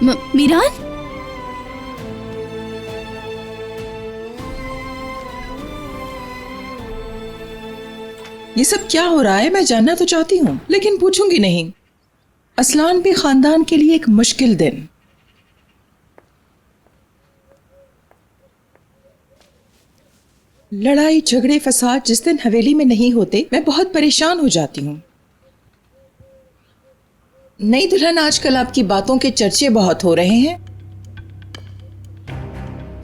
मीरान, ये सब क्या हो रहा है मैं जानना तो चाहती हूँ, लेकिन पूछूंगी नहीं। असलान भी खानदान के लिए एक मुश्किल दिन। लड़ाई झगड़े फसाद जिस दिन हवेली में नहीं होते मैं बहुत परेशान हो जाती हूँ। नई दुल्हन, आजकल आपकी बातों के चर्चे बहुत हो रहे हैं।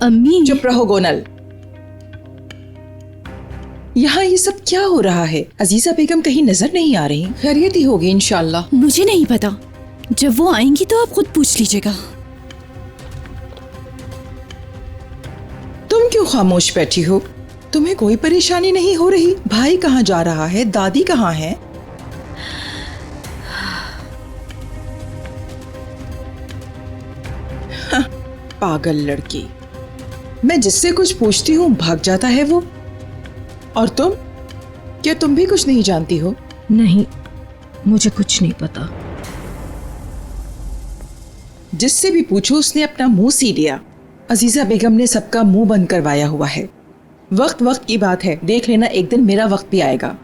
अम्मी। चुप रहो गोनल। यहाँ ये सब क्या हो रहा है? अजीजा बेगम कहीं नजर नहीं आ रही। खैरियत ही होगी इंशाल्लाह। मुझे नहीं पता, जब वो आएंगी तो आप खुद पूछ लीजिएगा। तुम क्यों खामोश बैठी हो? तुम्हें कोई परेशानी नहीं हो रही? भाई कहाँ जा रहा है? दादी कहाँ है? हाँ, पागल लड़की। मैं जिससे कुछ पूछती हूँ भाग जाता है वो। और तुम, क्या तुम भी कुछ नहीं जानती हो? नहीं, मुझे कुछ नहीं पता। जिससे भी पूछो उसने अपना मुंह सी लिया। अजीजा बेगम ने सबका मुंह बंद करवाया हुआ है। वक्त वक्त की बात है, देख लेना एक दिन मेरा वक्त भी आएगा।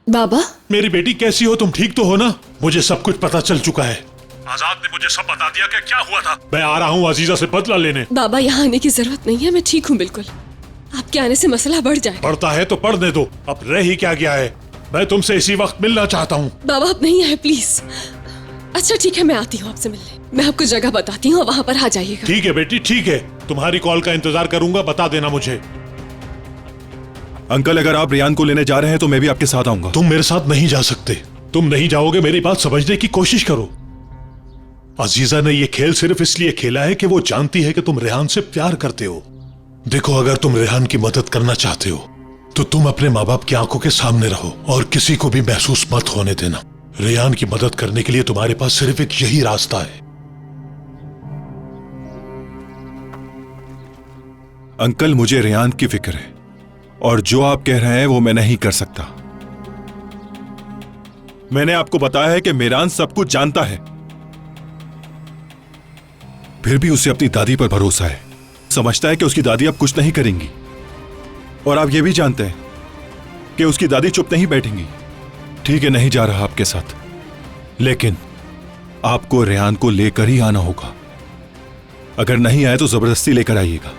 बाबा, मेरी बेटी कैसी हो तुम? ठीक तो हो ना? मुझे सब कुछ पता चल चुका है। आजाद ने मुझे सब बता दिया कि क्या हुआ था। मैं आ रहा हूँ अजीजा से बदला लेने। बाबा, यहाँ आने की जरूरत नहीं है, मैं ठीक हूँ बिल्कुल। आपके आने से मसला बढ़ जाए। बढ़ता है तो बढ़ने दो, अब रह ही क्या गया है। मैं तुमसे इसी वक्त मिलना चाहता हूँ। बाबा अब नहीं आए प्लीज। अच्छा ठीक है, मैं आती हूँ आपसे मिलने। मैं आपको जगह बताती हूँ, वहाँ पर आ जाइएगा। ठीक है बेटी, ठीक है। तुम्हारी कॉल का इंतजार करूंगा, बता देना मुझे। अंकल, अगर आप रियान को लेने जा रहे हैं तो मैं भी आपके साथ आऊंगा। तुम मेरे साथ नहीं जा सकते। तुम नहीं जाओगे, मेरी बात समझने की कोशिश करो। अजीजा ने ये खेल सिर्फ इसलिए खेला है कि वो जानती है कि तुम रेहान से प्यार करते हो। देखो, अगर तुम रेहान की मदद करना चाहते हो तो तुम अपने माँ बाप की आंखों के सामने रहो और किसी को भी महसूस मत होने देना। रेहान की मदद करने के लिए तुम्हारे पास सिर्फ एक यही रास्ता है। अंकल, मुझे रेहान की फिक्र है और जो आप कह रहे हैं वो मैं नहीं कर सकता। मैंने आपको बताया है कि मेरान सब कुछ जानता है, फिर भी उसे अपनी दादी पर भरोसा है। समझता है कि उसकी दादी अब कुछ नहीं करेंगी। और आप ये भी जानते हैं कि उसकी दादी चुप नहीं बैठेंगी। ठीक है, नहीं जा रहा आपके साथ, लेकिन आपको रेहान को लेकर ही आना होगा। अगर नहीं आए तो जबरदस्ती लेकर आइएगा।